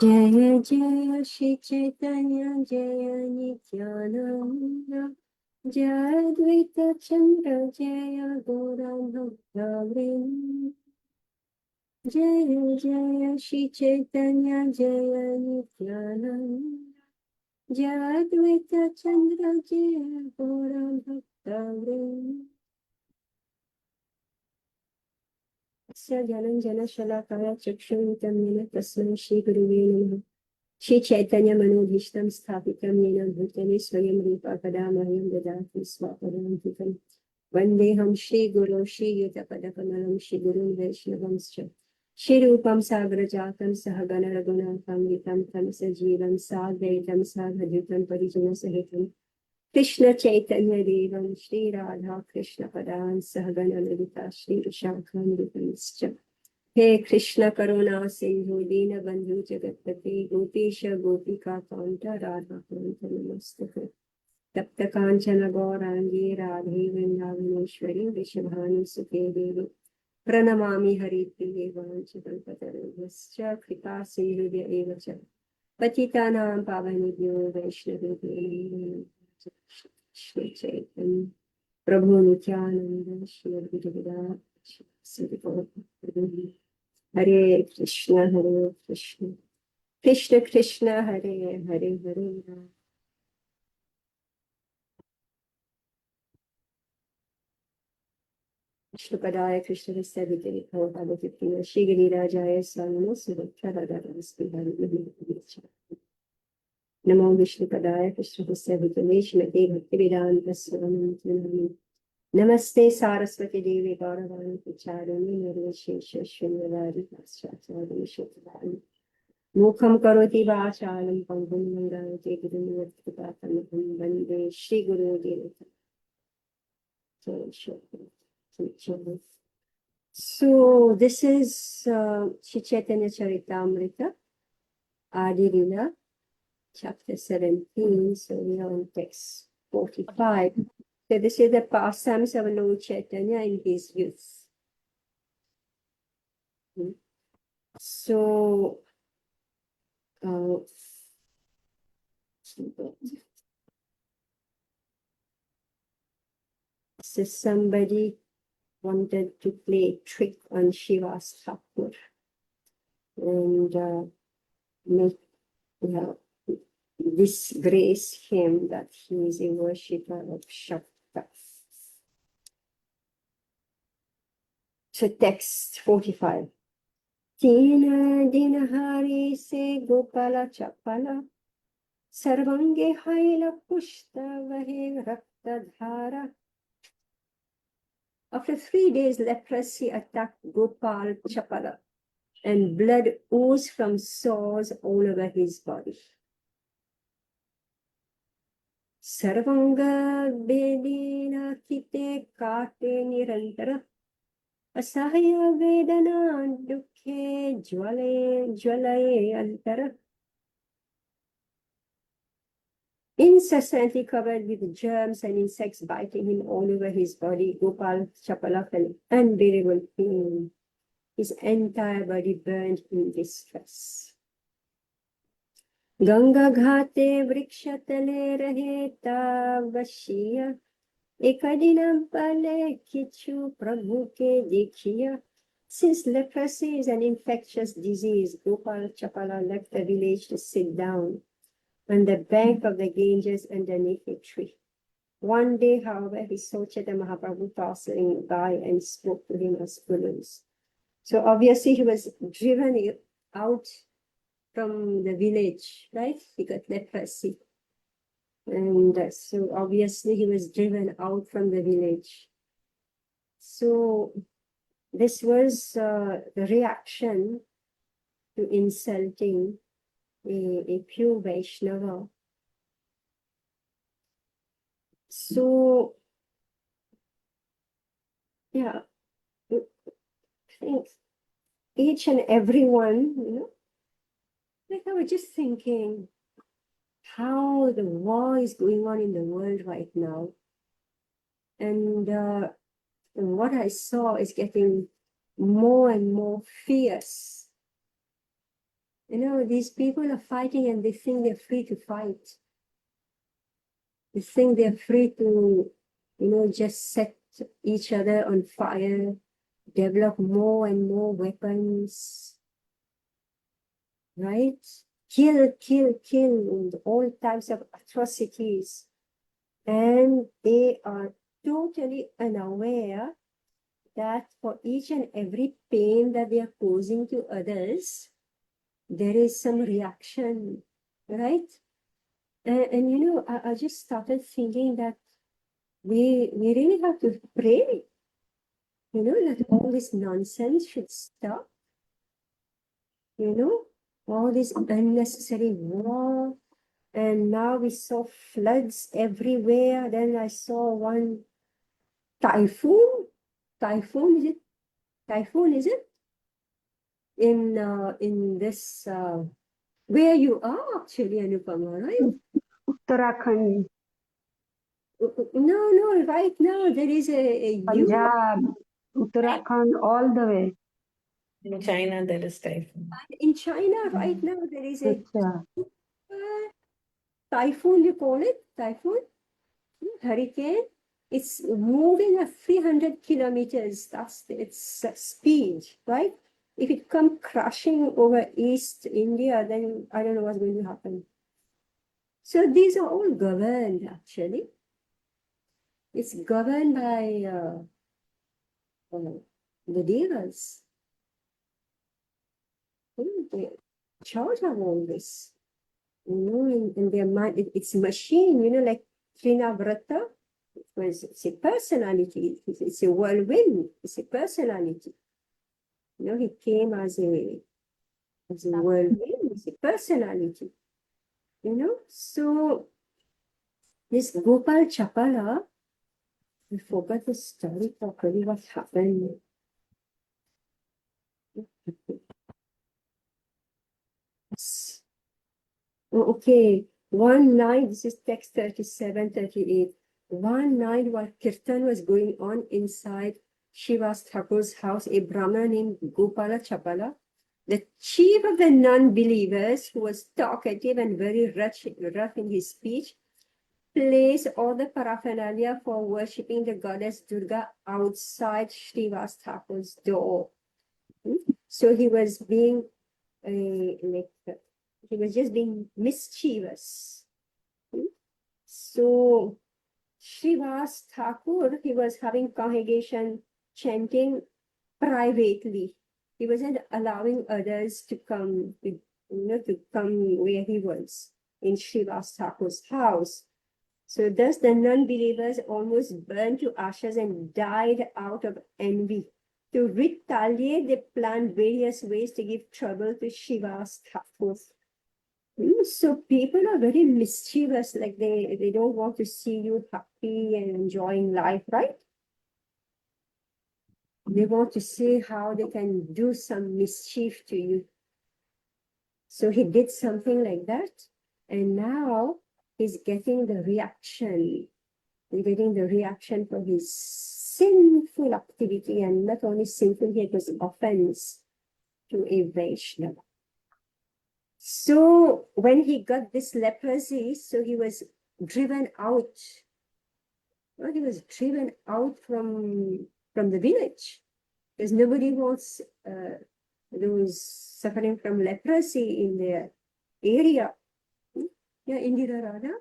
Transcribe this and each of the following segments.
Jaya Jaya Shri Chaitanya Jaya Nityananda Jaya Advaita Chandra Jaya Gauranga Bhaktavrinda Jaya Jaya Shri Chaitanya Jaya Nityananda Jaya Advaita Chandra Jaya Gauranga Bhaktavrinda Asya Jananjana Shalakaya Chakshuntam Yena Tasmai Shri Guruve Namaha Shri Chaitanya Manodhishtam Sthapitam Yena Bhutale Swayam Rupa Kadamahyam Dadati Swapadantikam Vandeham Shri Guru Shri Yutapadakamalaam Shri Guru Vaishnavamscha Shri Rupam Sagrajatam Sahagana Raghunathan Vitam Tam Sajivam Sadvaitam Sadhajutam Parijana Sahitam Krishna Chaitanya Devam Shri Radha Krishna Padan Sahagana Lalita Shri Vishakam Vitamscha He Krishna Karuna Sindhu Dina Bandhu Jagatpati Gopisha Gopika Kanta Radha Kanta Namastaka Tapta Kanchana Gaurangi Radhe Vrindavaneshwari Vishabhanu Sute Devi Pranamami Haripriye Vanchakalpatarubhascha Kripa Sindhuvya Evacha Patitanam Pavanibhyo Vaishnavibhyo Shri Chaitanya Prabhu Nityananda Shri Advaita Shri Gaura Hare Krishna, Krishna Krishna, Hare Hare, Hare Rama. Shukadaya Krishna Vastaviti Bhavati Shigiri Rajaya Salmo Sudhatra Radharaspi Namo Vishnu Padaya Krishna Vastaviti Shrimati Bhaktivedanta Swami Namaste Saraswati Devi Gauravani Pacharani Nirvishesha Shrinavari Paschatya Shukadaya Mukham karoti vachalam pangam mangalate gurunavattikatam vande Shri Guru Devata. So this is Shri Chaitanya Charitamrita, Adi Lila, chapter 17. So we are on text 45. So this is the pastimes of Lord Chaitanya in his youth. So so somebody wanted to play a trick on Shiva's Thakur and make disgrace him that he is a worshipper of Shakta. So text 45. Tina dinahari se gopala chapala sarvange haila pushta vahe rakta dhara. After 3 days, leprosy attacked Gopal Chapala, and blood oozed from sores all over his body. Sarvanga Vedina Kite Kate Nirantara Asahaya Vedana Dukhe Jwalaye Antara. Incessantly covered with germs and insects biting him all over his body, Gopal Chapala felt unbearable pain. His entire body burned in distress. Ganga Ghate Vrikshatale Raheta Vashiya Ekadinam Pale Kichu Prabhu Ke Dikhiya. Since leprosy is an infectious disease, Gopal Chapala left the village to sit down on the bank of the Ganges underneath a tree. One day, however, he saw Chaitanya Mahaprabhu passing by and spoke to him as follows. So obviously he was driven out from the village, right? He got leprosy. And so obviously he was driven out from the village. So this was the reaction to insulting a pure Vaishnava. So, yeah, I think each and every one, like I was just thinking how the war is going on in the world right now. And what I saw is getting more and more fierce. these people are fighting and they think they're free to fight. They think they're free to, just set each other on fire, develop more and more weapons, right? Kill, kill, kill, and all types of atrocities. And they are totally unaware that for each and every pain that they are causing to others, there is some reaction, right? And I just started thinking that we really have to pray, that all this nonsense should stop, all this unnecessary war. And now we saw floods everywhere. Then I saw one typhoon. Typhoon, is it? Typhoon, is it? In this where you are actually, Anupama, right? Uttarakhand, No, right now there is a Punjab, Uttarakhand, all the way. In China, there is typhoon. in China right now there is a Acha. typhoon, you call it typhoon, hurricane. It's moving at 300 kilometers. That's its speed, right? If it come crashing over East India, then I don't know what's going to happen. So these are all governed actually. It's governed by the devas. They charge of all this, in their mind. It's machine, like Trinavrata. It's a personality. It's a whirlwind. It's a personality. He came as a whirlwind. It's a personality. So this Gopal Chapala, I forgot the story properly. What happened? Oh, okay. One night, this is text 37, 38. One night while Kirtan was going on inside Shiva's Thakur's house, a Brahmana named Gopala Chapala, the chief of the non-believers, who was talkative and very rough in his speech, placed all the paraphernalia for worshipping the goddess Durga outside Shiva's Thakur's door. So he was being he was just being mischievous. So Srivas Thakur, he was having congregation chanting privately. He wasn't allowing others to come, to come where he was in Srivas Thakur's house. So thus the non-believers almost burned to ashes and died out of envy. To retaliate, they planned various ways to give trouble to Shiva's Thakur. So people are very mischievous, like they don't want to see you happy and enjoying life, right? They want to see how they can do some mischief to you. So he did something like that, and now he's getting the reaction. He's getting the reaction for his sinful activity, and not only sinful, it was offense to a Vaishnava. So when he got this leprosy, so he was driven out. He was driven out from the village because nobody wants those suffering from leprosy in their area. Yeah, Indira Radha.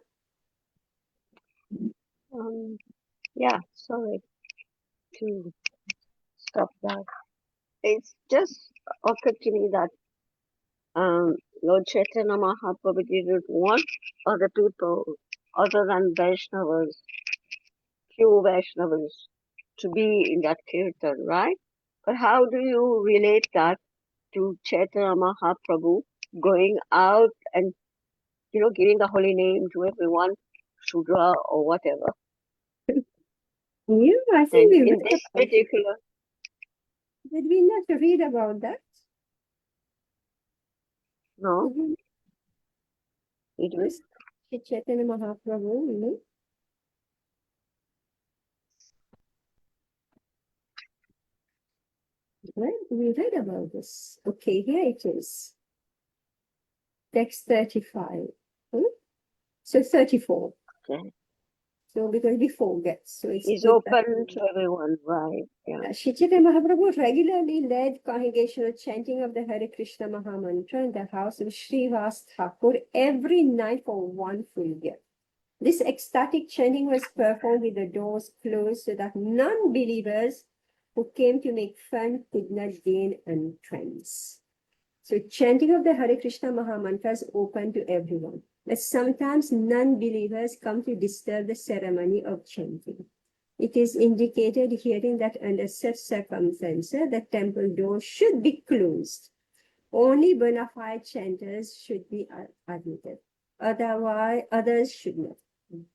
Yeah, sorry to stop that. It's just occurred to me that Lord Chaitanya Mahaprabhu didn't want other people other than Vaishnavas, few Vaishnavas, to be in that kirtan, right? But how do you relate that to Chaitanya Mahaprabhu going out and giving the holy name to everyone, Shudra or whatever? Yeah, I And think we in read this about it. particular, Did we not read about that? no, Mhm. it was Yes. Shri Chaitanya Mahaprabhu, right? We read about this. Okay, here it is. text 35. So 34. Okay. So because we forget. So it's Is good open to everyone, right? Yeah. Sri Chaitanya Mahaprabhu regularly led congregational chanting of the Hare Krishna Maha Mantra in the house of Srivas Thakur every night for 1 full year. This ecstatic chanting was performed with the doors closed so that non-believers who came to make fun could not gain entrance. So chanting of the Hare Krishna Maha Mantra is open to everyone. But sometimes non-believers come to disturb the ceremony of chanting. It is indicated herein that under such circumstances, the temple door should be closed. Only bona fide chanters should be admitted. Otherwise, others should not.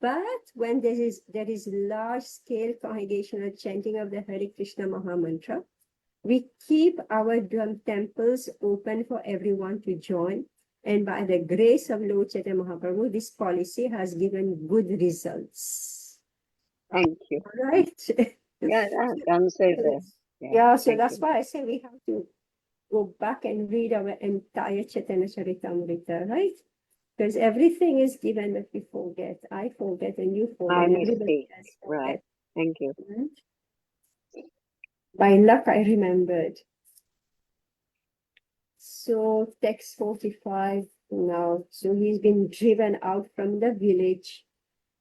But when there is large-scale congregational chanting of the Hare Krishna Maha Mantra, we keep our drum temples open for everyone to join. And by the grace of Lord Chaitanya Mahaprabhu, this policy has given good results. Thank you. Right? Yeah, that answers it. Yeah, so thank that's you. why I say we have to go back and read our entire Chaitanya Charitamrita, right? Because everything is given, but we forget. I forget and you forget. My Everybody mistake. else Right. forget. Thank you. Right? By luck, I remembered. So text 45 now. So he's been driven out from the village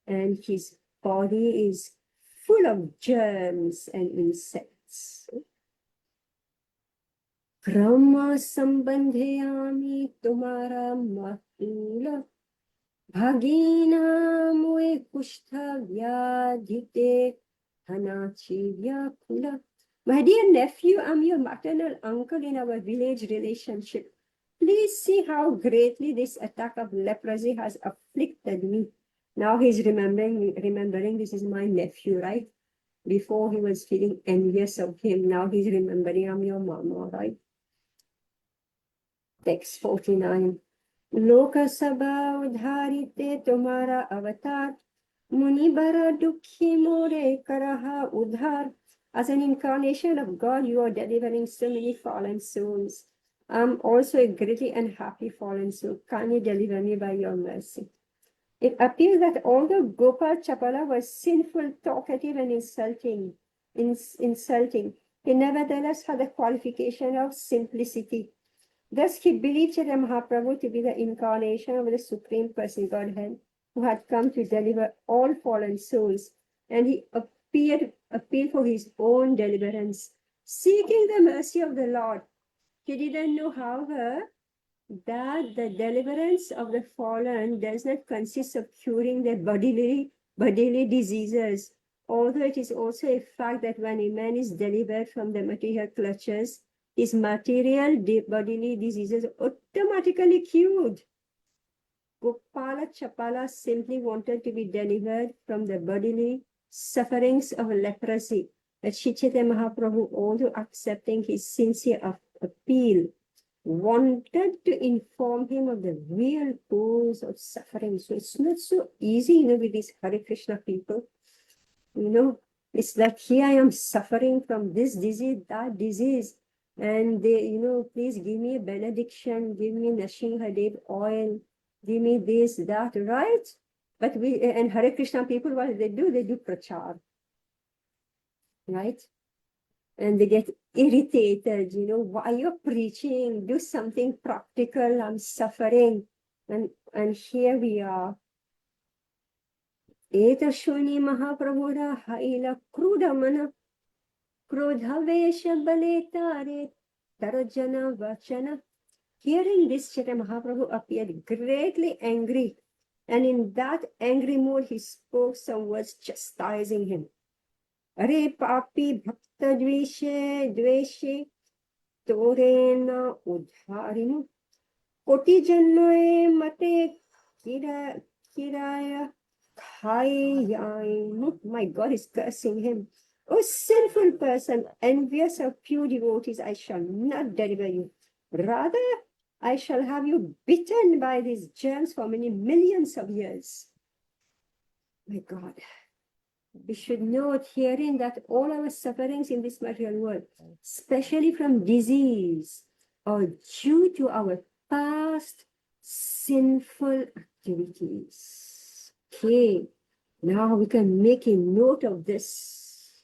and his body is full of germs and insects. Brahma sambandhayami tumara matula bhagina mue kushtha vyadhite hanachi vyakula. My dear nephew, I'm your maternal uncle in our village relationship. Please see how greatly this attack of leprosy has afflicted me. Now he's remembering this is my nephew, right? Before he was feeling envious of him. Now he's remembering I'm your mama, right? Text 49. Loka sabha udharite tumara avatar. Muni bara dukhi more karaha udhar. As an incarnation of God, you are delivering so many fallen souls. I'm also a greatly unhappy fallen soul. Can you deliver me by your mercy? It appears that although Gopal Chapala was sinful, talkative, and insulting, he nevertheless had the qualification of simplicity. Thus, he believed Chaitanya Mahaprabhu to be the incarnation of the Supreme Person Godhead, who had come to deliver all fallen souls, and he appealed for his own deliverance, seeking the mercy of the Lord. He didn't know, however, that the deliverance of the fallen does not consist of curing their bodily diseases, although it is also a fact that when a man is delivered from the material clutches, his material bodily diseases are automatically cured. Gopala Chapala simply wanted to be delivered from the bodily sufferings of leprosy. But Sri Chaitanya Mahaprabhu, although accepting his sincere appeal, wanted to inform him of the real cause of suffering. So it's not so easy, with these Hare Krishna people. It's like here I am suffering from this disease, that disease. And they, please give me a benediction, give me Nrsimhadev oil, give me this, that, right? But and Hare Krishna people, what they do? They do prachar, right? And they get irritated, why you're preaching, do something practical, I'm suffering. And here we are. Etashuni Mahaprabhuda Haila Krudamana Krodhavesha Baletare Tarajana Vachana. Hearing this, Chaitanya Mahaprabhu appeared greatly angry, and in that angry mood he spoke some words chastising him. Are papi bhakta dveshe torena udharinu koti jannoe mate kiraya khayainu. My God is cursing him. O sinful person, envious of pure devotees, I shall not deliver you. Rather, I shall have you bitten by these germs for many millions of years. My God. We should note herein that all our sufferings in this material world, especially from disease, are due to our past sinful activities. Okay, now we can make a note of this.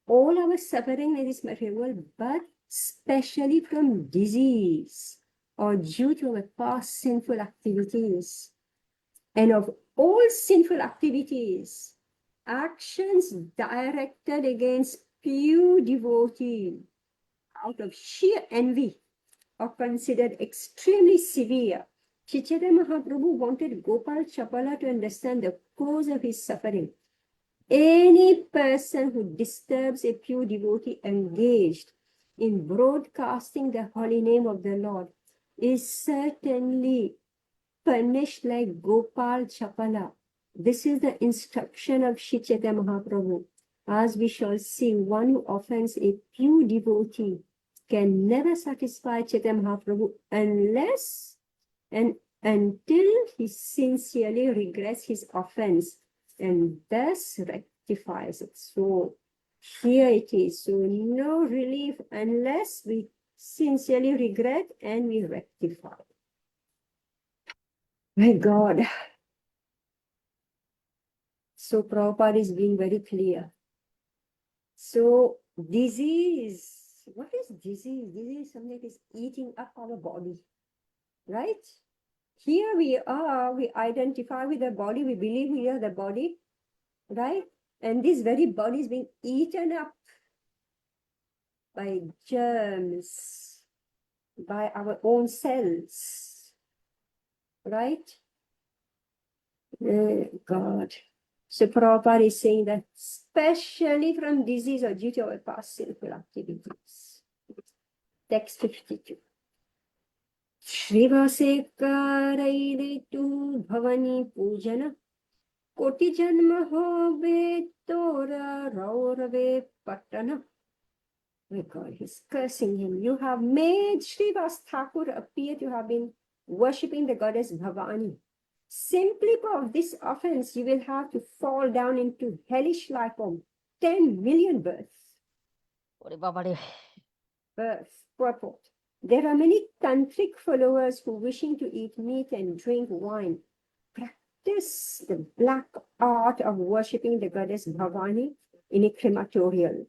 All our suffering in this material world, but especially from disease or due to our past sinful activities. And of all sinful activities, actions directed against pure devotee out of sheer envy are considered extremely severe. Chaitanya Mahaprabhu wanted Gopal Chapala to understand the cause of his suffering. Any person who disturbs a pure devotee engaged in broadcasting the holy name of the Lord is certainly punished like Gopal Chapala. This is the instruction of Sri Chaitanya Mahaprabhu. As we shall see, one who offends a pure devotee can never satisfy Chaitanya Mahaprabhu unless and until he sincerely regrets his offense and thus rectifies it. So here it is. So no relief unless we sincerely regret and we rectify. My God. So Prabhupada is being very clear. So disease, what is disease? Disease is something that is eating up our body, right? Here we are, we identify with the body, we believe we are the body, right? And this very body is being eaten up by germs, by our own cells, right? God. So Prabhupada is saying that especially from disease or due to our past sinful activities. Text 52. Shrivase karaile tu bhavani pujana koti janma hobe tora raurave patana. My God, he's cursing him. You have made Srivas Thakur appear to have been worshipping the goddess Bhavani. Simply for this offense, you will have to fall down into hellish life of 10 million births. Births, purport. There are many tantric followers who, wishing to eat meat and drink wine, practice the black art of worshipping the goddess Bhavani in a crematorial.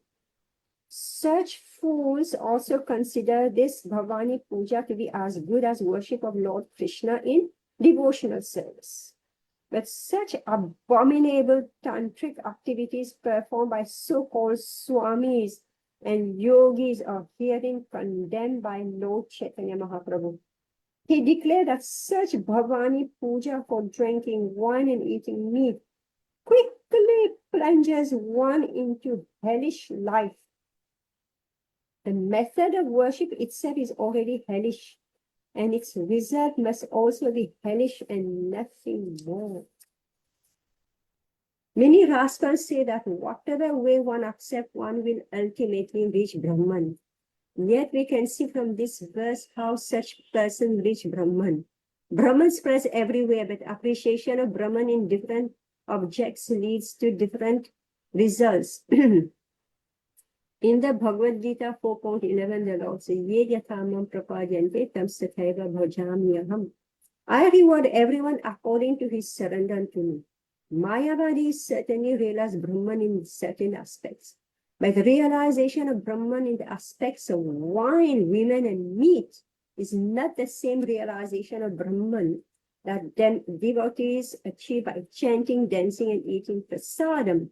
Such fools also consider this Bhavani Puja to be as good as worship of Lord Krishna in devotional service. But such abominable tantric activities performed by so-called swamis and yogis are herein condemned by Lord Chaitanya Mahaprabhu. He declared that such Bhavani Puja for drinking wine and eating meat quickly plunges one into hellish life. The method of worship itself is already hellish, and its result must also be hellish and nothing more. Many Rastas say that whatever way one accepts, one will ultimately reach Brahman. Yet we can see from this verse how such person reach Brahman. Brahman spreads everywhere, but appreciation of Brahman in different objects leads to different results. In the Bhagavad Gita 4.11, the Lord says, Ye yathamam prapadyante tam sathaiva bhajamyaham. I reward everyone according to his surrender to me. Mayavadis certainly realize Brahman in certain aspects. But the realization of Brahman in the aspects of wine, women, and meat is not the same realization of Brahman that devotees achieve by chanting, dancing, and eating prasadam.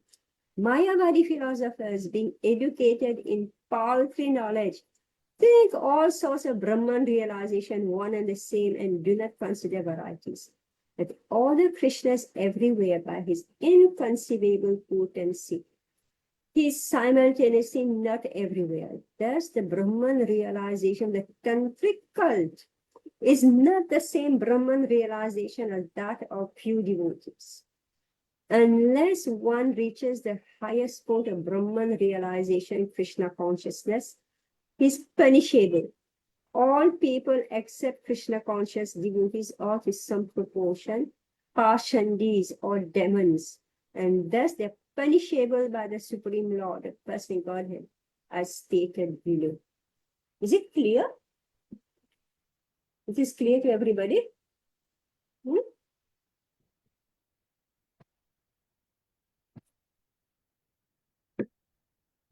Mayavadi philosophers, being educated in paltry knowledge, think all sorts of Brahman realization one and the same and do not consider varieties. But all the Krishna is everywhere by his inconceivable potency. He is simultaneously not everywhere. Thus, the Brahman realization, the tantric cult, is not the same Brahman realization as that of pure devotees. Unless one reaches the highest point of Brahman realization, Krishna consciousness, he is punishable. All people except Krishna conscious devotees are to some proportion pashandis or demons, and thus they are punishable by the Supreme Lord, the Personal Godhead, as stated below. Is it clear? It is clear to everybody? Hmm?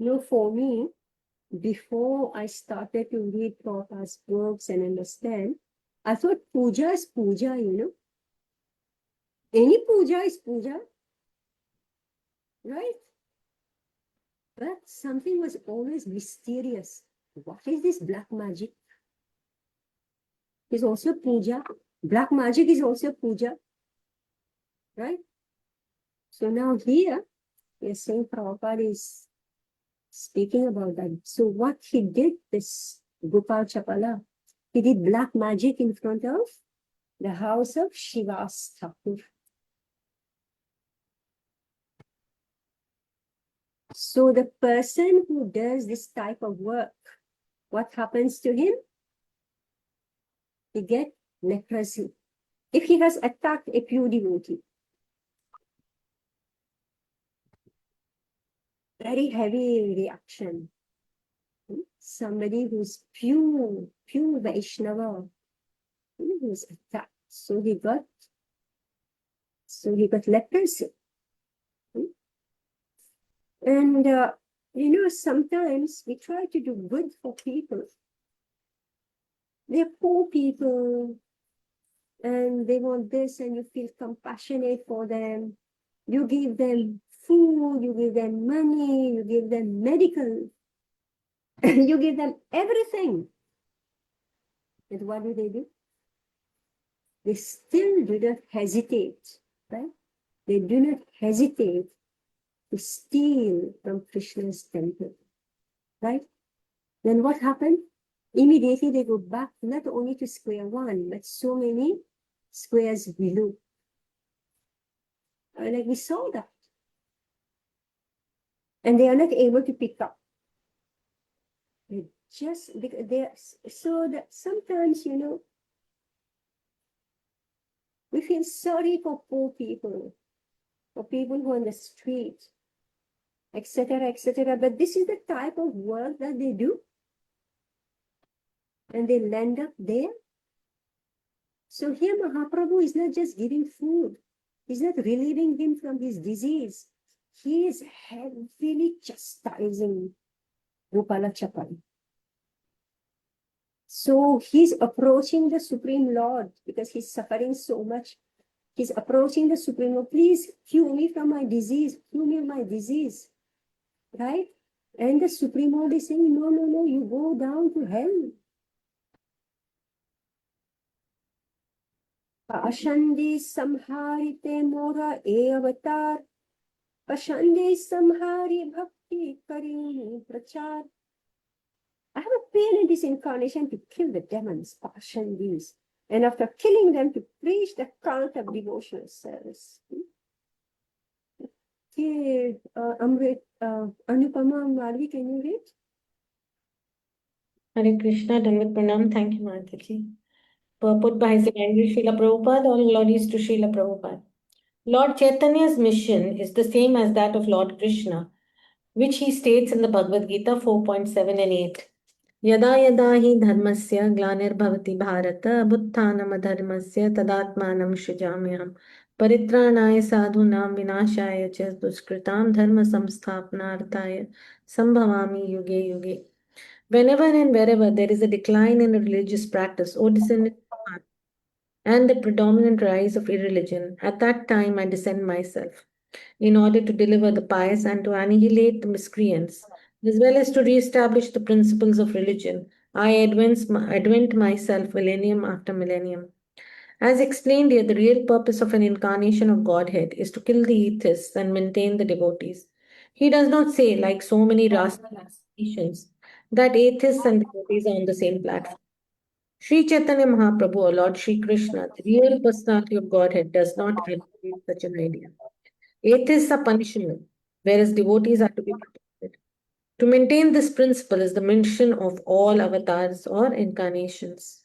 No, for me, before I started to read Prabhupada's works and understand, I thought puja is puja, Any puja is puja, right? But something was always mysterious. What is this black magic? Is also puja. Black magic is also puja, right? So now here, we are saying Prabhupada is speaking about that. So what he did, this Gopal Chapala, he did black magic in front of the house of Shiva's Thakur. So the person who does this type of work, what happens to him? He gets leprosy. If he has attacked a pure devotee, very heavy reaction. Somebody who's pure Vaishnava, who's attacked. So he got leprosy. And sometimes we try to do good for people. They're poor people and they want this, and you feel compassionate for them. You give them food, you give them money, you give them medical, you give them everything. And what do? They still do not hesitate, right? They do not hesitate to steal from Krishna's temple, right? Then what happened? Immediately they go back not only to square one, but so many squares below. Like we saw that. And they are not able to pick up. They just, they're, so that sometimes, we feel sorry for poor people, for people who are on the street, etc., etc. But this is the type of work that they do. And they land up there. So here Mahaprabhu is not just giving food. He's not relieving him from his disease. He is heavily chastising Gopala Chapal. So he's approaching the Supreme Lord because he's suffering so much. He's approaching the Supreme Lord. Please cure me from my disease. Cure me of my disease. Right? And the Supreme Lord is saying, no, you go down to hell. Ashandi samharite mora e avatar. Ashandi samhari bhakti karini prachar. I have a pain in this incarnation to kill the demons, Pashandis, and after killing them to preach the cult of devotional service. Okay, Amrit, Anupama Amwali, can you read? Hare Krishna, Dandavat Pranam. Thank you, Mataji. Put by His Divine Grace Srila Prabhupada, all glories to Srila Prabhupada. Lord Chaitanya's mission is the same as that of Lord Krishna, which he states in the Bhagavad Gita 4.7 and 8. Yada yada hi dharmasya glanir bharata abuttanam adharmasya tadatmanam shrijamyam paritranaya sadhunam vinashaya cha duskritam dharma samsthapanarthaya sambhavami yuge yuge. Whenever and wherever there is a decline in a religious practice or descendant and the predominant rise of irreligion, at that time I descend myself, in order to deliver the pious and to annihilate the miscreants, as well as to re-establish the principles of religion. I advent myself millennium after millennium. As explained here, the real purpose of an incarnation of Godhead is to kill the atheists and maintain the devotees. He does not say, like so many rascal nations, that atheists and devotees are on the same platform. Sri Chaitanya Mahaprabhu, or Lord Sri Krishna, the real personality of Godhead, does not advocate such an idea. Atheists are punishable, whereas devotees are to be protected. To maintain this principle is the mission of all avatars or incarnations.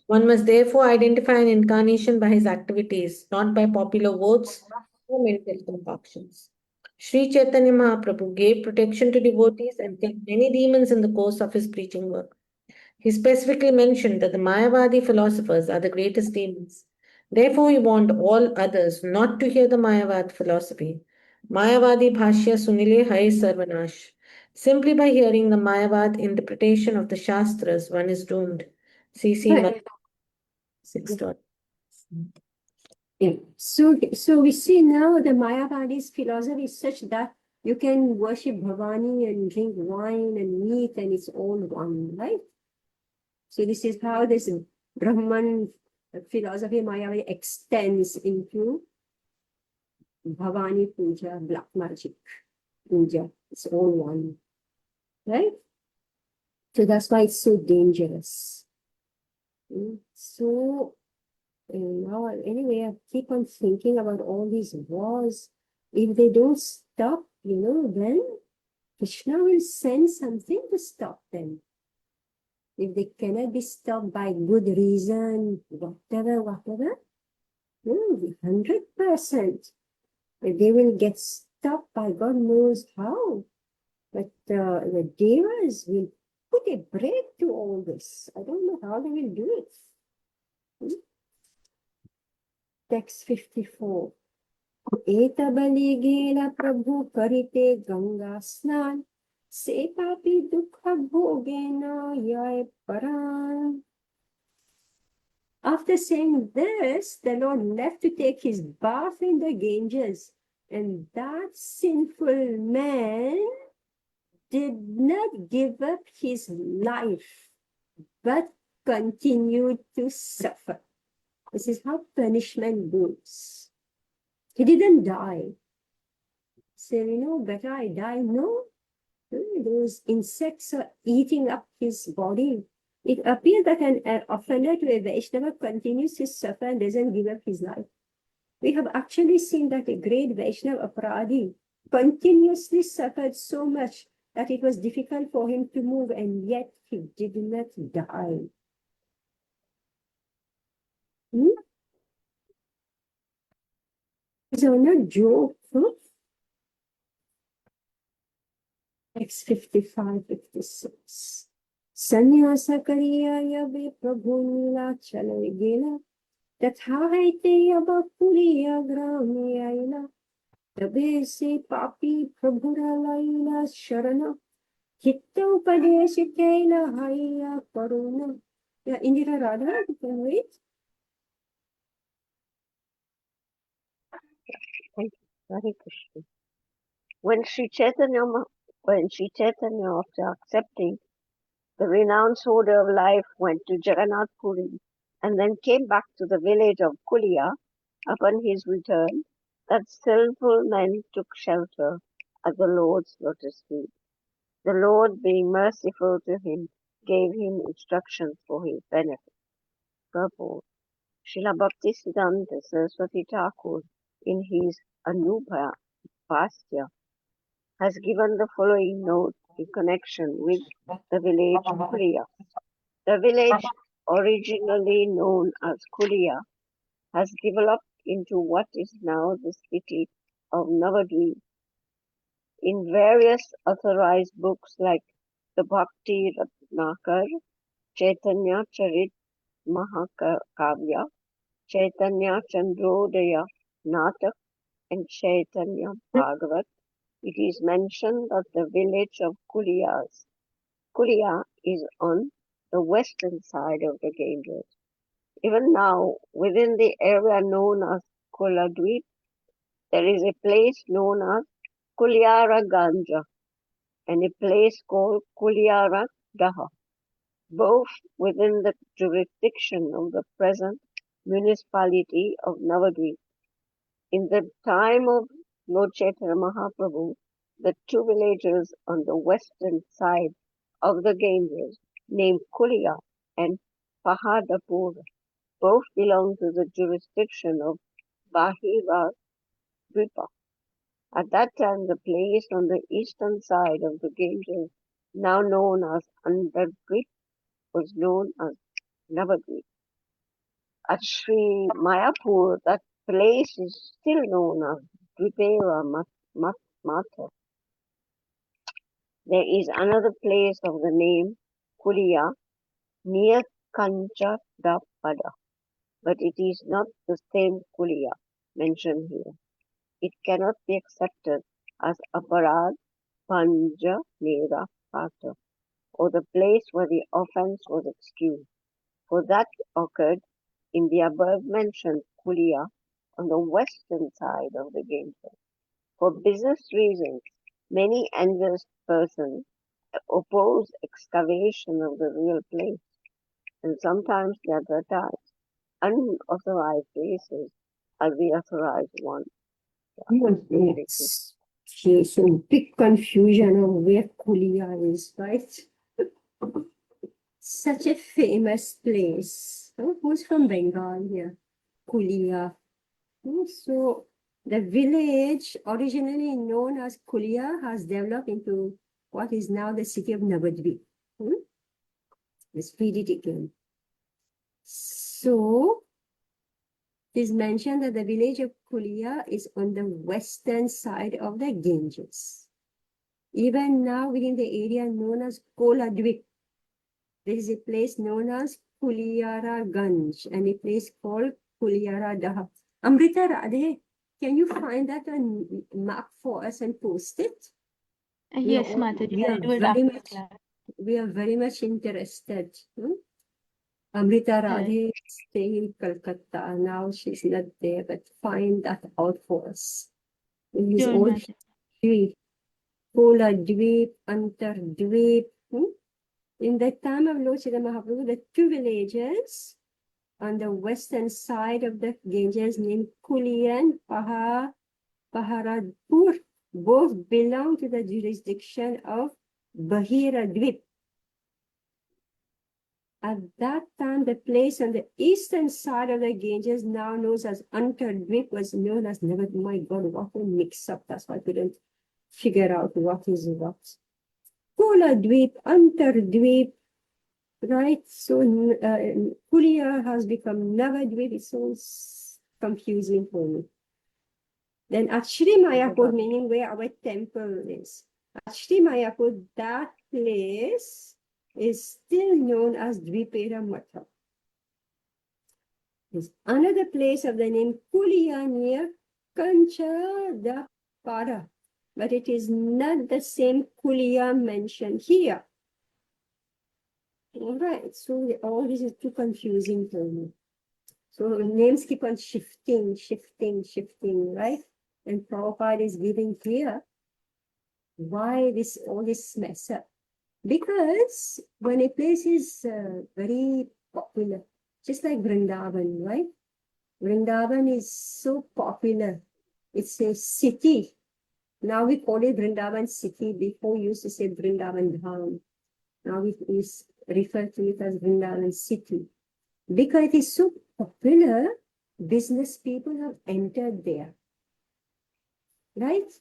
One must therefore identify an incarnation by his activities, not by popular votes or mental concoctions. Sri Chaitanya Mahaprabhu gave protection to devotees and killed many demons in the course of his preaching work. He specifically mentioned that the Mayavadi philosophers are the greatest demons. Therefore, he warned all others not to hear the Mayavad philosophy. Mayavadi Bhashya Sunile Hai Sarvanash. Simply by hearing the Mayavad interpretation of the Shastras, one is doomed. CC Right. 6. Yeah. So we see now the Mayavadi's philosophy is such that you can worship Bhavani and drink wine and meat and it's all one, right? So this is how this Brahman philosophy Mayavadi extends into Bhavani Puja, black magic Puja. It's all one, right? So that's why it's so dangerous. So now, anyway, I keep on thinking about all these wars. If they don't stop, then Krishna will send something to stop them. If they cannot be stopped by good reason, whatever, 100%. They will get stopped by God knows how. But the devas will put a break to all this. I don't know how they will do it. Text 54. एतबली गेला प्रभु करिते गंगा स्नान से पापी दुख भोगे न याय परान. After saying this, the Lord left to take his bath in the Ganges, and that sinful man did not give up his life, but continued to suffer. This is how punishment goes. He didn't die. So, better I die. No, those insects are eating up his body. It appears that an offender to a Vaishnava continues to suffer and doesn't give up his life. We have actually seen that a great Vaishnava Aparadhi continuously suffered so much that it was difficult for him to move, and yet he did not die. These are not jokes. Text 55, 56. Sannyasa kariya yabe prabhu nila chalai gela तथा हैते अब पुरिया ग्रामे आइला तबे से पापी प्रभुरा लाइला शरण चित्त उपदेश कैला हैया करुण. Yeah, Indira Radha, you can wait. Thank you. Hare Krishna. When Sri Chaitanya, after accepting the renounced order of life, went to Jagannath Puri and then came back to the village of Kulia, upon his return, that skillful man took shelter at the Lord's lotus feet. The Lord, being merciful to him, gave him instructions for his benefit. Purport. Srila Bhaktisiddhanta Saraswati Thakur, in his Anupa Bhasya, has given the following note in connection with the village Kulia. The village, originally known as Kulia, has developed into what is now the city of Navadvip. In various authorized books like the Bhakti Ratnakar, Chaitanya Charit Mahakavya, Chaitanya Chandrodaya Natak, and Chaitanya Bhagavat, it is mentioned that the village of Kulia is on the western side of the Ganges. Even now, within the area known as Koladweep, there is a place known as Kuliara Ganja and a place called Kuliara Daha, both within the jurisdiction of the present municipality of Navadvip. In the time of Lord Chaitanya Mahaprabhu, the two villages on the western side of the Ganges, named Kulia and Pahadapur, both belong to the jurisdiction of Bahira Dwipa. At that time, the place on the eastern side of the Ganges, now known as Andhradvip, was known as Navadvip. At Sri Mayapur, that place is still known as Dvipera Mata. There is another place of the name Kulia near Kancha da Pada. But it is not the same Kulia mentioned here. It cannot be accepted as Aparad Panja Nera Pata, or the place where the offense was excused, for that occurred in the above mentioned Kulia on the western side of the Ganges. For business reasons, many envious persons oppose excavation of the real place, and sometimes they advertise unauthorized places as the authorized one. Yes. So big confusion of where Kulia is, right? Such a famous place. Who's from Bengal here? Kulia. So the village originally known as Kulia has developed into what is now the city of Navadvip. Let's read it again. So it is mentioned that the village of Kulia is on the western side of the Ganges. Even now within the area known as Koladvip, there is a place known as Kuliara Ganj and a place called Kuliara Daha. Amrita Radhe, can you find that on map for us and post it? Yes, Mataji, we I'll are do it very after much class. we are very much interested. Amrita Correct. Radhe is staying in Calcutta. Now she's not there, but find that out for us. In his Sure, own Mataji. history, Koladvip, Antardvip. In the time of Lord Chaitanya Mahaprabhu, the two villages on the western side of the Ganges named Kuli and Paharadpur both belong to the jurisdiction of Bahiradvip. At that time, the place on the eastern side of the Ganges, now known as Antardvip, was known as Never. My God, what a mix-up. That's why I couldn't figure out what is what. Koladvip, Antardvip, right? So Kulia has become Navadvip. It's so confusing for me. Then at Shri Mayapur, meaning where our temple is. At Shri Mayapur, that place is still known as Dvipera Matha. There's another place of the name Kulia near Kancha da Para, but it is not the same Kulia mentioned here. All right, so all this is too confusing for me. So names keep on shifting, right? And Prabhupada is giving here why all this mess up. Because when a place is very popular, just like Vrindavan, right? Vrindavan is so popular. It's a city. Now we call it Vrindavan city. Before we used to say Vrindavan Dham. Now we refer to it as Vrindavan city. Because it is so popular, business people have entered there. Right?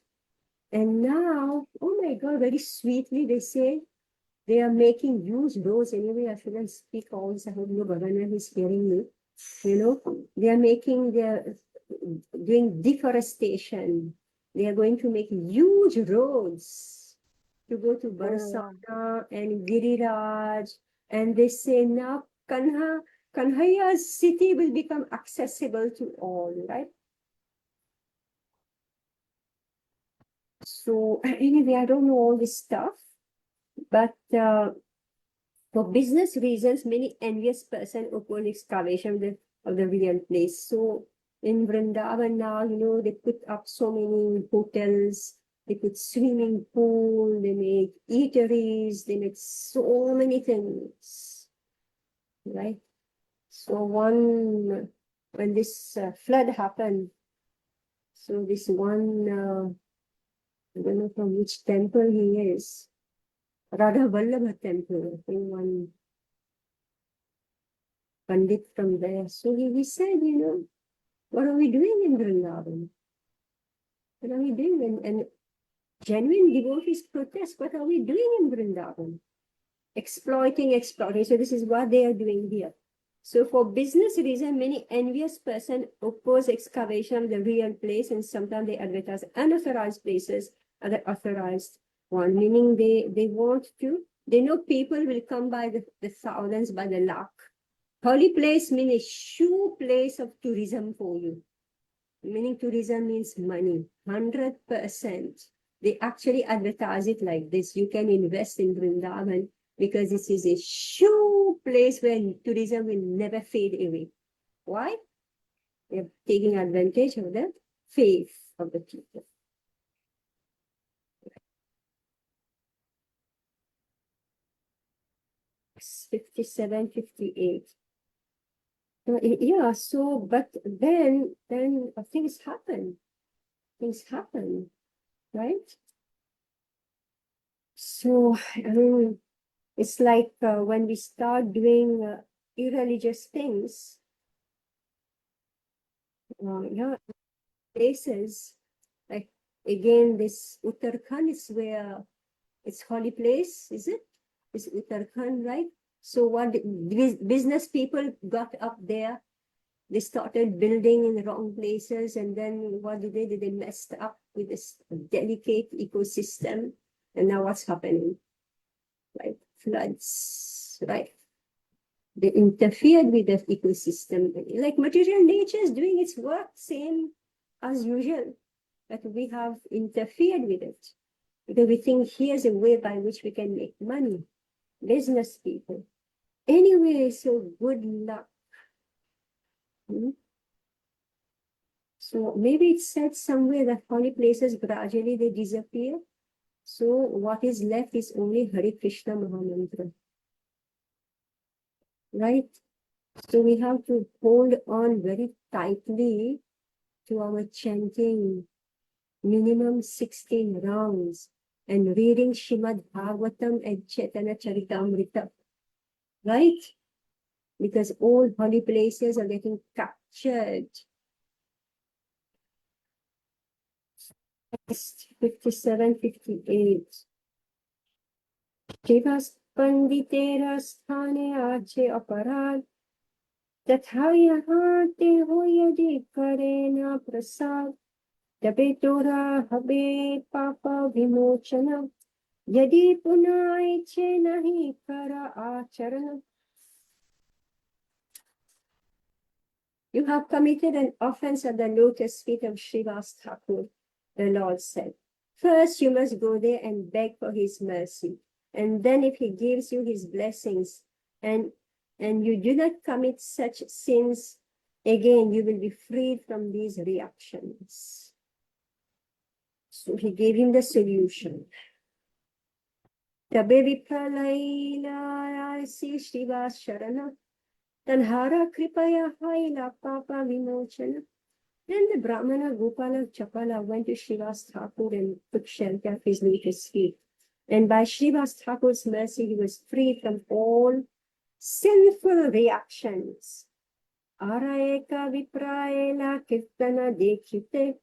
And now, oh my God, very sweetly they say they are making huge roads. Anyway, I shouldn't speak all this. I hope no governor is hearing me. They are doing deforestation. They are going to make huge roads to go to Barsana and Giriraj. And they say now Kanhaya's city will become accessible to all, right? So anyway, I don't know all this stuff, but for business reasons, many envious persons oppose excavation of the real place. So in Vrindavan now, they put up so many hotels, they put swimming pool, they make eateries, they make so many things, right? So when this flood happened, so this one, I don't know from which temple he is, Radha Vallabha temple, I think one Pandit from there. So he said, what are we doing in Vrindavan? What are we doing? And genuine devotees protest, what are we doing in Vrindavan? Exploiting. So this is what they are doing here. So for business reason, many envious persons oppose excavation of the real place, and sometimes they advertise unauthorized places as the authorized one, meaning they want to They know people will come by the thousands, by the lakh. Holy place means a shoe place of tourism for you. Meaning tourism means money, 100%. They actually advertise it like this. You can invest in Vrindavan because this is a shoe place where tourism will never fade away. Why? They're taking advantage of the faith of the people. 57, 58. Yeah, so, but then things happen. Things happen, right? So, it's like when we start doing irreligious things, yeah, places, like again, this Uttarakhand is where it's holy place, is it? It's Uttarakhand, right? So what business people got up there, they started building in the wrong places, and then what did? They messed up with this delicate ecosystem, and now what's happening? Right, floods, right? They interfered with the ecosystem. Like material nature is doing its work, same as usual, but we have interfered with it because we think here's a way by which we can make money. Business people. Anyway, so good luck. So maybe it's said somewhere that holy places gradually they disappear. So what is left is only Hare Krishna Mahamantra. Right? So we have to hold on very tightly to our chanting, minimum 16 rounds, and reading Shrimad Bhagavatam and Chaitanya Charitamrita. Right? Because all holy places are getting captured. 57, 58. Shivas Panditera Sthane Ache Aparad तथा यहाँ ते हो यदि करे न प्रसाद तबे तोरा हबे पाप विमोचन यदि पुनः इच्छे नहीं कर आचरण. You have committed an offense at the lotus feet of Srivas Thakur, the Lord said. First, you must go there and beg for his mercy. And then if he gives you his blessings and you do not commit such sins, again, you will be freed from these reactions. So he gave him the solution. Tabe vipralaila si Srivas Sharana. Tanhara kripaya haila papa vimochana. Then the Brahmana Gopala Chapala went to Srivas Thakur and took shelter of his lotus feet. And by Srivas Thakur's mercy, he was freed from all sinful reactions. Araeka vipraela kirtana dekhite,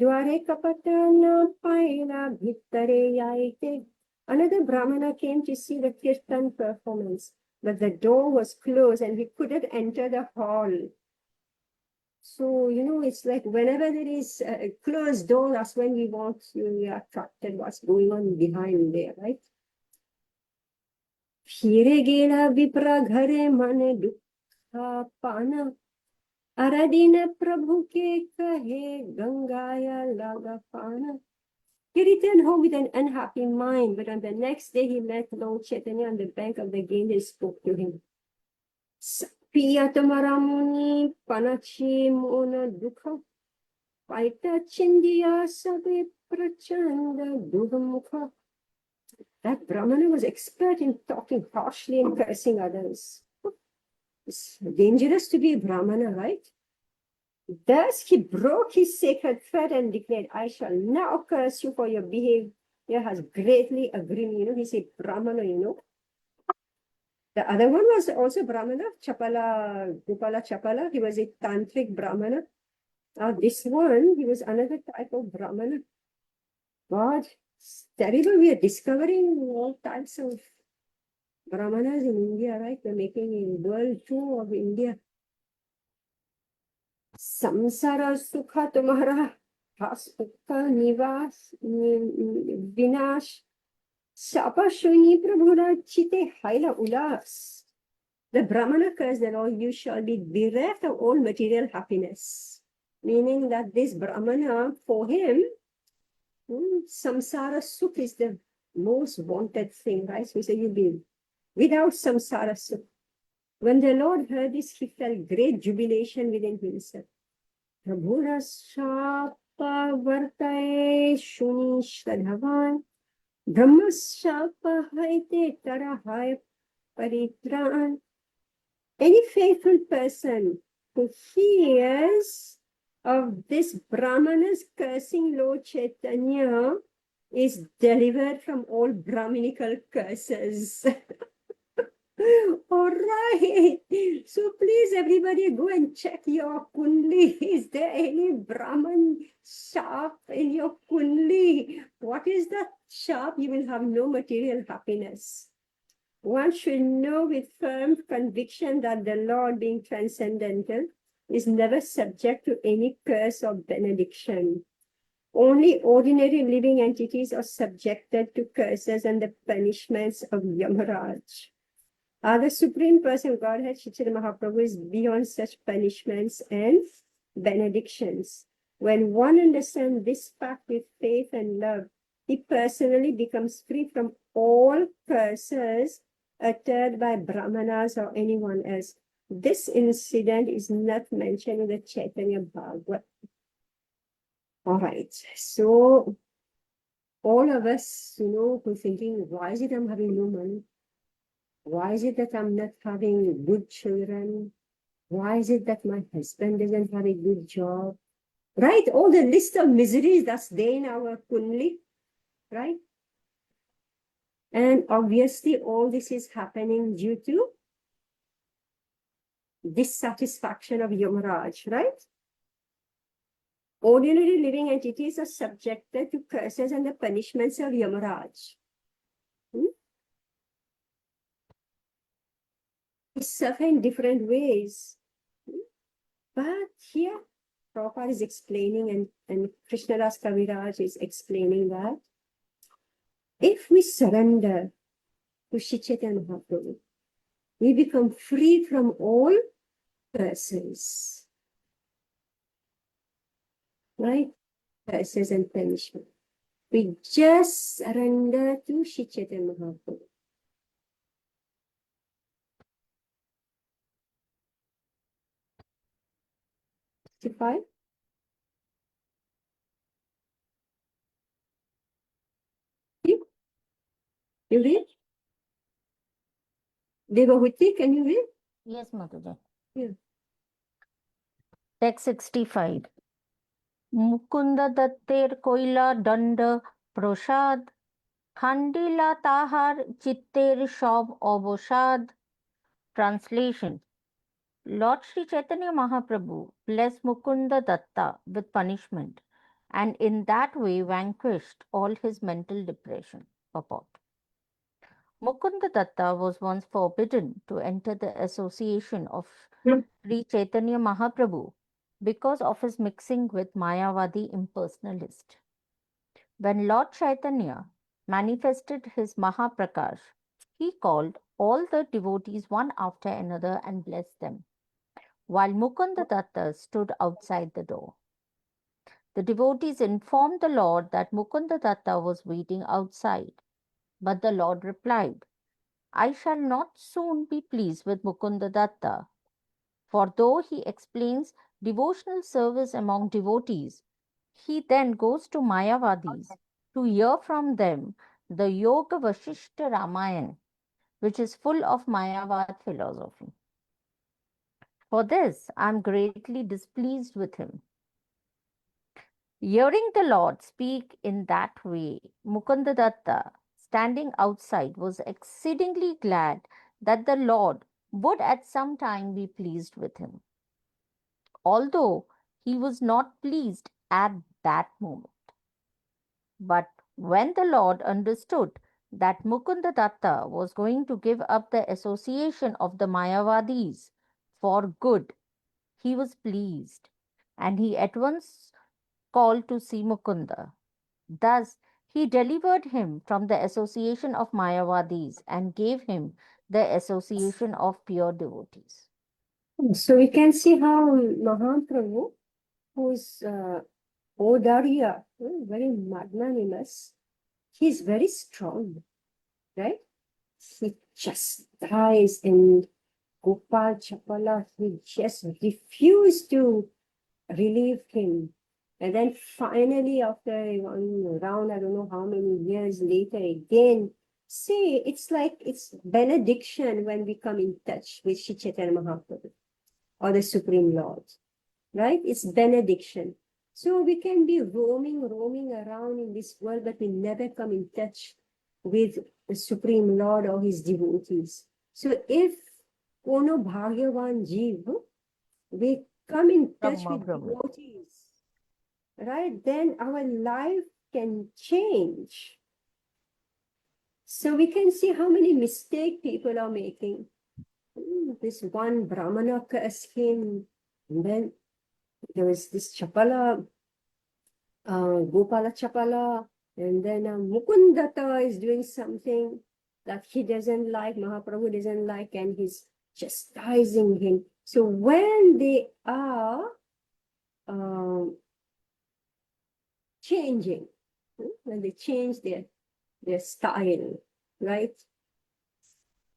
dware kapatana paila bhittare yaite. Another Brahmana came to see the kirtan performance, but the door was closed and he couldn't enter the hall. So, it's like whenever there is a closed door, that's when we are attracted what's going on behind there, right? Phire gela vipra ghare mane dukha pana, aradina prabhu ke kahe gangaya laga pana. He returned home with an unhappy mind, but on the next day he met Lord Chaitanya on the bank of the Ganges and spoke to him. Piya tumhara muni panachi mona dukha, paita chindiya sabe prachanda duhamukha. That Brahmana was expert in talking harshly and cursing others. It's dangerous to be a Brahmana, right? Thus he broke his sacred threat and declared, I shall now curse you for your behavior has greatly aggravated me. He's a Brahmana, The other one was also Brahmana, Gopala Chapala. He was a Tantric Brahmana. This one, he was another type of Brahmana. God, it's terrible. We are discovering all types of Brahmanas in India, right? We're making a world tour of India. Samsara sukha tumhara, hasukha nivas, vinash. Sapashuni Prabhurachite Haila Ulas. The Brahmana cursed the Lord, you shall be bereft of all material happiness. Meaning that this Brahmana, for him, samsara sukh is the most wanted thing, right? So he said, you'll be without samsara sukh. When the Lord heard this, he felt great jubilation within himself. Prabhura Shapa Vartae Shuni Shradhavan Brahma Shapa Haite Tarahai Paritran. Any faithful person who hears of this Brahmanas cursing Lord Chaitanya is delivered from all Brahminical curses. All right. So please, everybody, go and check your kundli. Is there any Brahman sharp in your kundli? What is the sharp? You will have no material happiness. One should know with firm conviction that the Lord, being transcendental, is never subject to any curse or benediction. Only ordinary living entities are subjected to curses and the punishments of Yamaraj. The Supreme Person, Godhead, Chaitanya Mahaprabhu, is beyond such punishments and benedictions. When one understands this fact with faith and love, he personally becomes free from all curses uttered by Brahmanas or anyone else. This incident is not mentioned in the Chaitanya Bhagavad. All right, so all of us, who are thinking, why is it I'm having no money? Why is it that I'm not having good children? Why is it that my husband doesn't have a good job? Right? All the list of miseries that's there in our kundli, right? And obviously, all this is happening due to dissatisfaction of Yamaraj, right? Ordinary living entities are subjected to curses and the punishments of Yamaraj. We suffer in different ways. But here, Prabhupada is explaining, and Krishnadas Kaviraj is explaining that if we surrender to Shri Chaitanya Mahaprabhu, we become free from all curses, right? Curses and punishment. We just surrender to Shri Chaitanya Mahaprabhu. You read? Devahuti, can you read? Yes, Mataji. Yeah. Text 65. Mukunda Dattir Koila Danda Prasad Khandila Tahar Chittir Shob Obosad. Translation. Lord Sri Chaitanya Mahaprabhu blessed Mukunda Datta with punishment and in that way vanquished all his mental depression. Purport. Mukunda Datta was once forbidden to enter the association of Sri Chaitanya Mahaprabhu because of his mixing with Mayavadi impersonalist. When Lord Chaitanya manifested his Mahaprakash, he called all the devotees one after another and blessed them, while Mukunda Datta stood outside the door. The devotees informed the Lord that Mukunda Datta was waiting outside, but the Lord replied, I shall not soon be pleased with Mukunda Datta, for though he explains devotional service among devotees, he then goes to Mayavadis to hear from them the Yoga Vashishta Ramayan, which is full of Mayavad philosophy. For this, I am greatly displeased with him. Hearing the Lord speak in that way, Mukunda Datta, standing outside, was exceedingly glad that the Lord would at some time be pleased with him, although he was not pleased at that moment. But when the Lord understood that Mukunda Datta was going to give up the association of the Mayavadis for good, he was pleased, and he at once called to see Mukunda. Thus, He delivered him from the association of Mayavadis and gave him the association of pure devotees. So we can see how Mahaprabhu, who's Odaria, very magnanimous, he's very strong, right? He just dies, and Gopal Chapala, he just refused to relieve him. And then finally, after one round, I don't know how many years later, again, see, it's like it's benediction when we come in touch with Sri Chaitanya Mahaprabhu or the Supreme Lord, right? It's benediction. So we can be roaming around in this world, but we never come in touch with the Supreme Lord or his devotees. So if Ono Bhagyavan Jeev, we come in touch with devotees, right? Then our life can change. So we can see how many mistakes people are making. This one Brahmana cursed him, and then there was this Chapala, Gopala Chapala, and then Mukundata is doing something that he doesn't like, Mahaprabhu doesn't like, and he's chastising him. So when they are changing, when they change their style, right?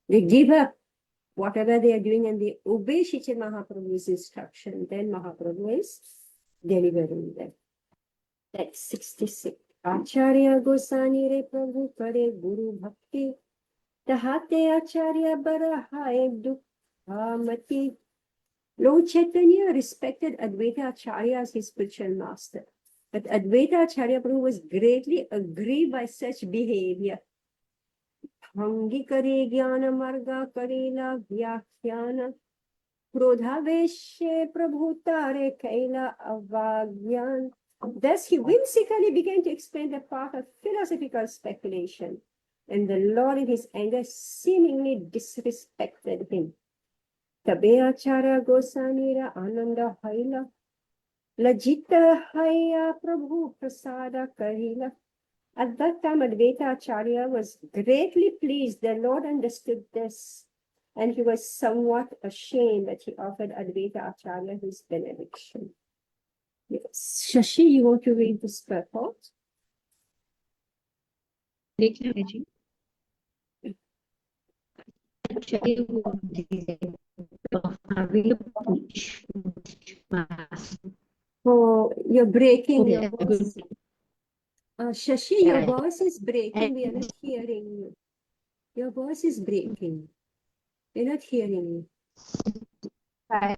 They give up whatever they are doing and they obey Sri Chaitanya Mahaprabhu's instruction, then Mahaprabhu is delivering them. That's 66. Acharya Gosani re Prabhu kare Guru Bhakti, tahate Acharya Barahaye Dukhamati. Lord Chaitanya respected Advaita Acharya as his spiritual master. But Advaita Acharya Prabhu was greatly aggrieved by such behavior. Bhangi kare jnana marga karela vyakhyana, krodhaveshe prabhutare kaila avagyan. Thus he whimsically began to explain the path of philosophical speculation, and the Lord in his anger seemingly disrespected him. Tabe Acharya Gosanira Ananda Haila, Lajita Haya Prabhu Prasada Kahila. At that time, Advaita Acharya was greatly pleased. The Lord understood this, and he was somewhat ashamed that he offered Advaita Acharya his benediction. Yes. Shashi, you want to read this purport? Oh, you're breaking your voice. Shashi, your voice is breaking. We are not hearing you. Your voice is breaking. We're not hearing you. I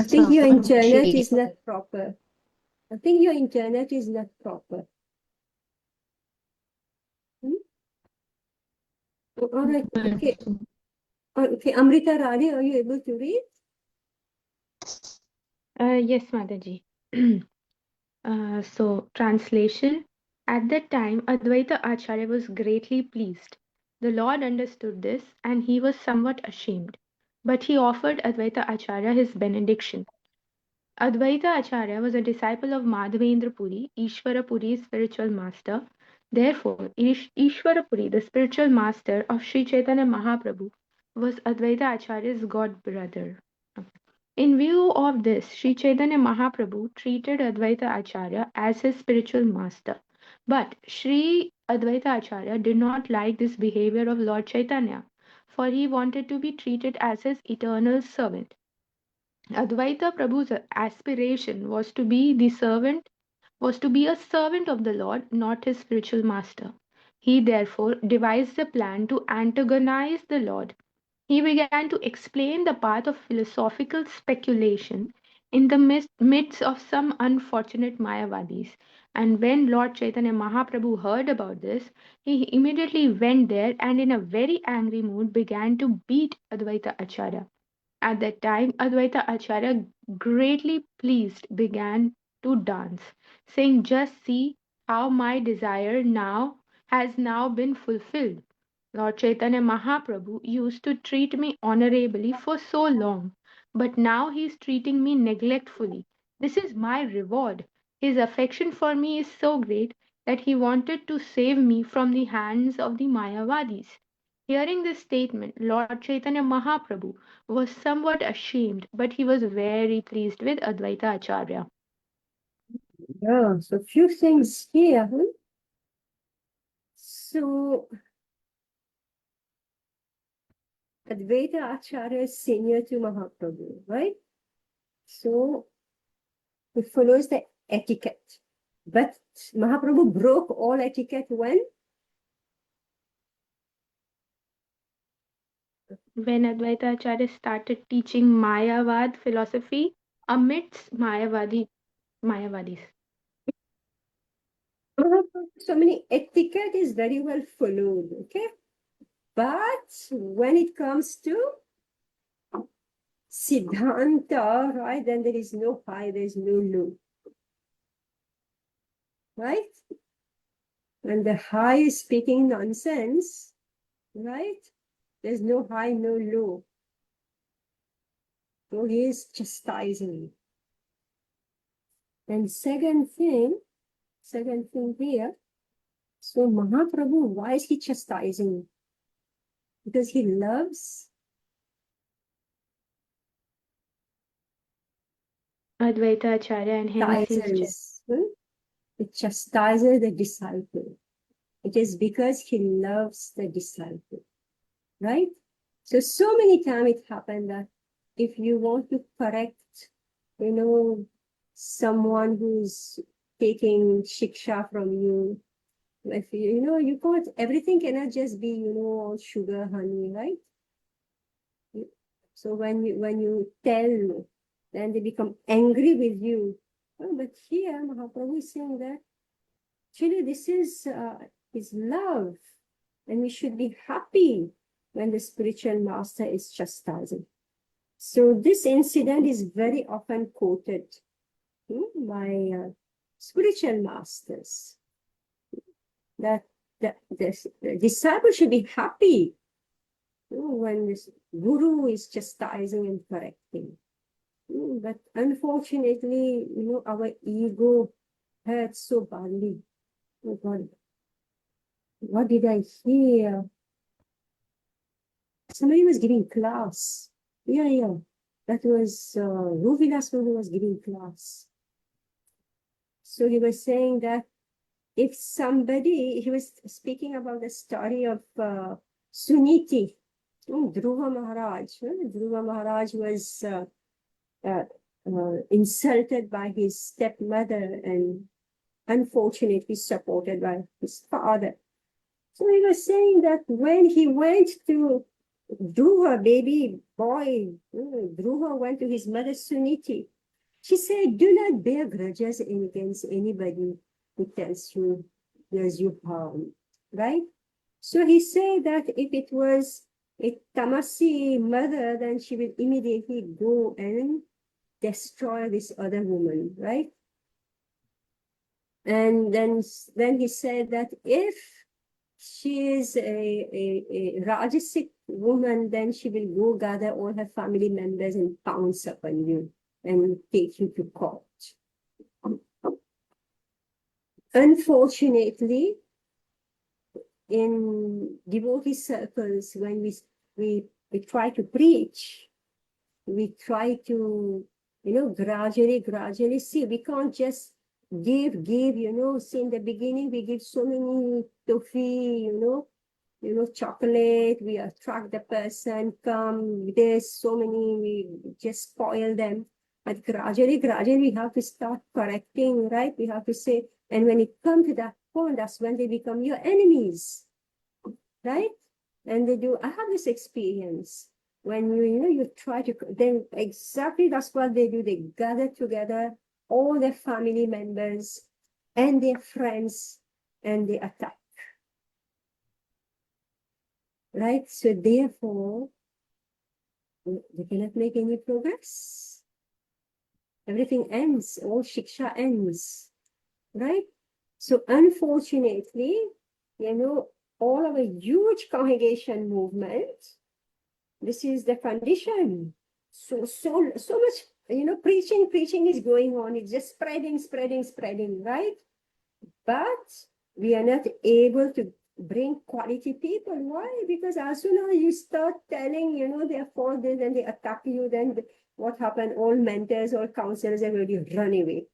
think your internet is not proper. I think your internet is not proper. All right, okay. Okay, Amrita Rani, are you able to read? Yes, Mataji. So, translation. At that time, Advaita Acharya was greatly pleased. The Lord understood this and he was somewhat ashamed. But he offered Advaita Acharya his benediction. Advaita Acharya was a disciple of Madhavendra Puri, Ishvara Puri's spiritual master. Therefore, Ishvara Puri, the spiritual master of Sri Chaitanya Mahaprabhu, was Advaita Acharya's god brother. In view of this, Sri Chaitanya Mahaprabhu treated Advaita Acharya as his spiritual master. But Sri Advaita Acharya did not like this behavior of Lord Chaitanya, for he wanted to be treated as his eternal servant. Advaita Prabhu's aspiration was to be a servant of the Lord, not his spiritual master. He therefore devised a plan to antagonize the Lord. He began to explain the path of philosophical speculation in the midst of some unfortunate Mayavadis. And when Lord Chaitanya Mahaprabhu heard about this, he immediately went there and in a very angry mood began to beat Advaita Acharya. At that time, Advaita Acharya, greatly pleased, began to dance, saying, "Just see how my desire now has now been fulfilled." Lord Chaitanya Mahaprabhu used to treat me honorably for so long, but now he is treating me neglectfully. This is my reward. His affection for me is so great that he wanted to save me from the hands of the Mayavadis. Hearing this statement, Lord Chaitanya Mahaprabhu was somewhat ashamed, but he was very pleased with Advaita Acharya. Yeah, so few things here. So Advaita Acharya is senior to Mahaprabhu, right? So it follows the etiquette. But Mahaprabhu broke all etiquette when? When Advaita Acharya started teaching Mayavad philosophy amidst Mayavadis. So many etiquette is very well followed, okay? But when it comes to Siddhanta, right, then there is no high, there is no low, right? And the high is speaking nonsense, right? There's no high, no low. So he is chastising. And second thing here, so Mahaprabhu, why is he chastising? Because he loves Advaita Acharya and hence his chastises. It chastises the disciple. It is because he loves the disciple, right? So many times it happened that if you want to correct, someone who's taking shiksha from you, if you can't, everything cannot just be, all sugar, honey, right? So when you tell, then they become angry with you. Oh, but here Mahaprabhu is saying that actually this is his love, and we should be happy when the spiritual master is chastising. So this incident is very often quoted by spiritual masters, that the disciple should be happy when this guru is chastising and correcting. But unfortunately, our ego hurts so badly. Oh God, what did I hear? Somebody was giving class. Yeah. That was Ruvidas who was giving class. So he was saying that if somebody, he was speaking about the story of Suniti, Dhruva Maharaj. Dhruva Maharaj was insulted by his stepmother and unfortunately supported by his father. So he was saying that when he went to Dhruva, baby boy, Dhruva went to his mother Suniti. She said, do not bear grudges against anybody who tells you, does you harm, right? So he said that if it was a tamasi mother, then she will immediately go and destroy this other woman, right? And then he said that if she is a Rajasic woman, then she will go gather all her family members and pounce upon you and take you to court. Unfortunately, in devotee circles, when we try to preach, we try to, gradually see, we can't just give, see in the beginning, we give so many toffee, chocolate, we attract the person, come, there's so many, we just spoil them. But gradually, we have to start correcting, right? We have to say, and when it comes to that point, that's when they become your enemies, right? And they do, I have this experience. When you try to, then exactly that's what they do. They gather together all their family members and their friends and they attack. Right? So therefore, they cannot make any progress. Everything ends, all shiksha ends. Right? So unfortunately, all of a huge congregation movement, this is the condition. So much, preaching is going on. It's just spreading, right? But we are not able to bring quality people. Why? Because as soon as you start telling, they're for this and they attack you, then what happened? All mentors, all counselors, everybody run away.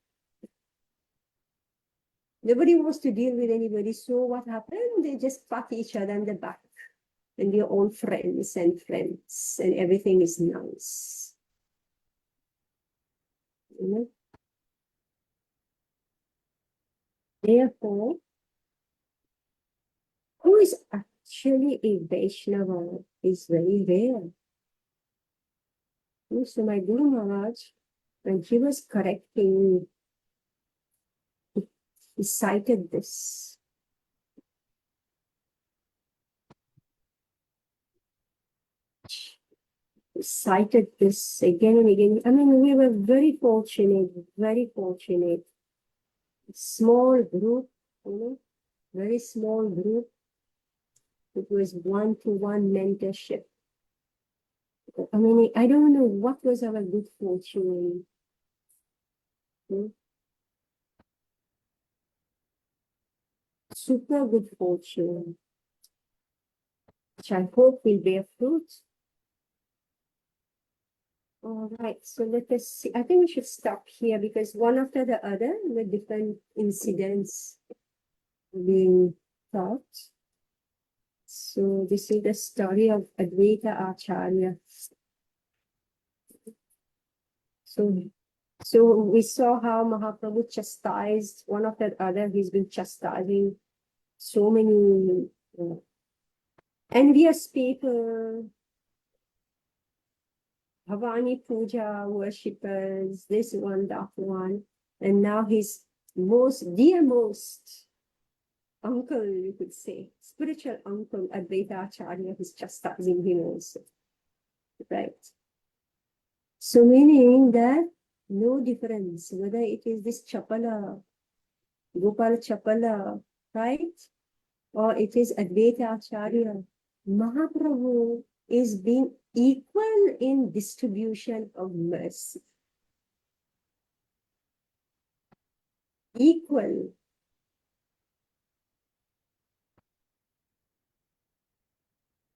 Nobody wants to deal with anybody. So what happened? They just pat each other on the back. And we're all friends, and everything is nice. Therefore, who is actually a Vaishnava is very rare. So my Guru Maharaj, when he was correcting me, he cited this. He cited this again and again. I mean, we were very fortunate. Small group, very small group. It was one-to-one mentorship. I mean, I don't know what was our good fortune. Super good fortune, which I hope will bear fruit. All right, so let us see. I think we should stop here because one after the other, with different incidents being taught. So this is the story of Advaita Acharya. So we saw how Mahaprabhu chastised one after the other. He's been chastising so many envious people, Bhavani Puja worshippers, this one, that one. And now his dearmost uncle, you could say, spiritual uncle, Advaita Acharya, is chastising him also. Right? So meaning that no difference, whether it is this Chapala, Gopal Chapala, right? Or it is Advaita Acharya, Mahaprabhu is being equal in distribution of mercy. Equal.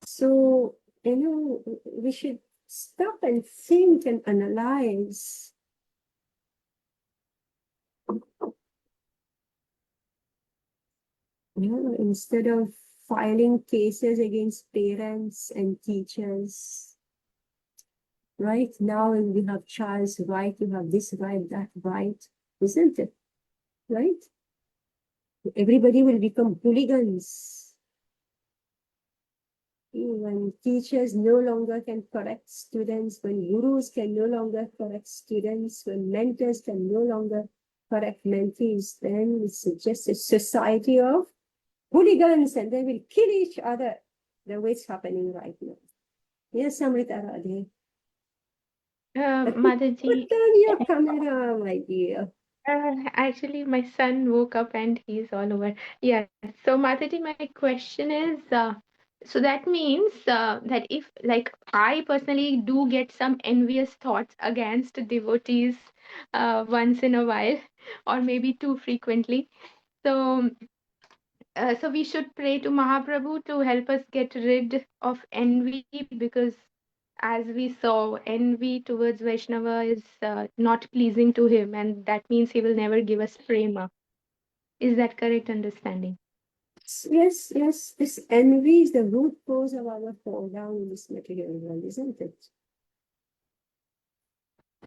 So, we should stop and think and analyze. Instead of filing cases against parents and teachers. Right now, we have child's right, you have this right, that right, isn't it? Right? Everybody will become hooligans. When teachers no longer can correct students, when gurus can no longer correct students, when mentors can no longer correct mentees, then it's just a society of hooligans and they will kill each other the way it's happening right now. Yes, Amrita Radhe. Mataji, Put on your camera, my dear. actually, my son woke up and he's all over. Yeah. So, Mataji, my question is, so that means that if, like, I personally do get some envious thoughts against devotees once in a while, or maybe too frequently. So, so we should pray to Mahaprabhu to help us get rid of envy because, as we saw, envy towards Vaishnava is not pleasing to him, and that means he will never give us prema. Is that correct understanding? Yes, this envy is the root cause of our fall down in this material world, isn't it?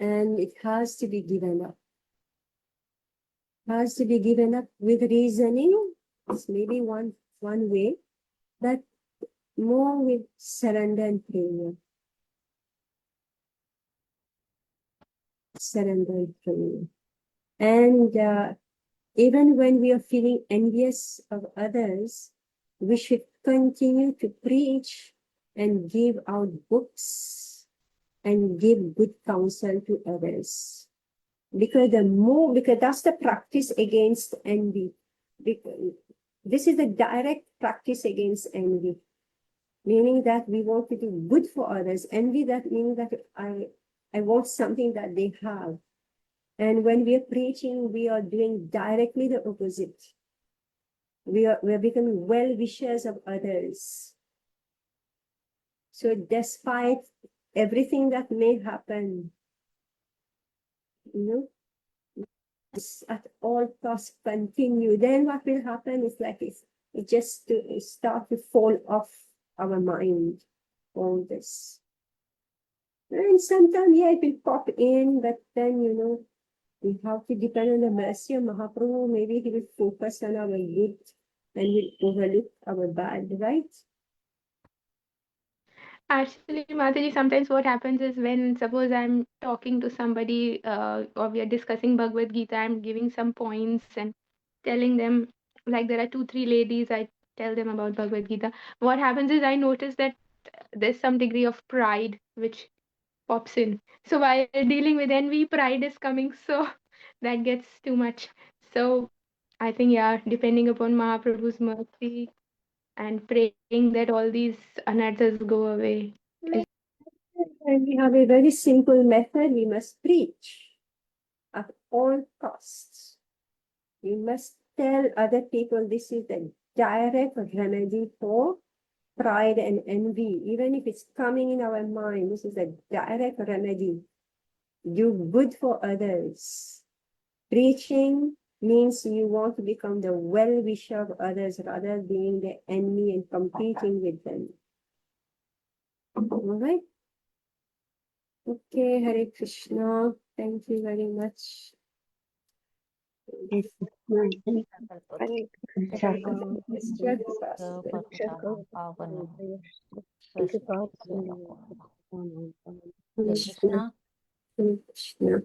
And it has to be given up. Has to be given up with reasoning. It's maybe one way, but more with surrender and prayer. Surrender and prayer. And even when we are feeling envious of others, we should continue to preach and give out books and give good counsel to others. Because that's the practice against envy. This is a direct practice against envy, meaning that we want to do good for others. Envy, that meaning that I want something that they have. And when we are preaching, we are doing directly the opposite. We are becoming well-wishers of others. So despite everything that may happen, at all costs continue, then what will happen is like it just start to fall off our mind, all this. And sometimes, yeah, it will pop in, but then, we have to depend on the mercy of Mahaprabhu. Maybe he will focus on our good and will overlook our bad, right? Actually, Mataji, sometimes what happens is when suppose I'm talking to somebody or we are discussing Bhagavad Gita, I'm giving some points and telling them, like there are 2-3 ladies, I tell them about Bhagavad Gita. What happens is I notice that there's some degree of pride which pops in. So while dealing with envy, pride is coming, so that gets too much. So I think, yeah, depending upon Mahaprabhu's mercy and praying that all these anarthas go away. And we have a very simple method. We must preach at all costs. We must tell other people this is the direct remedy for pride and envy. Even if it's coming in our mind, this is a direct remedy. Do good for others. Preaching means you want to become the well-wisher of others rather than being the enemy and competing with them. All right? Okay, Hare Krishna. Thank you very much. Krishna. Krishna.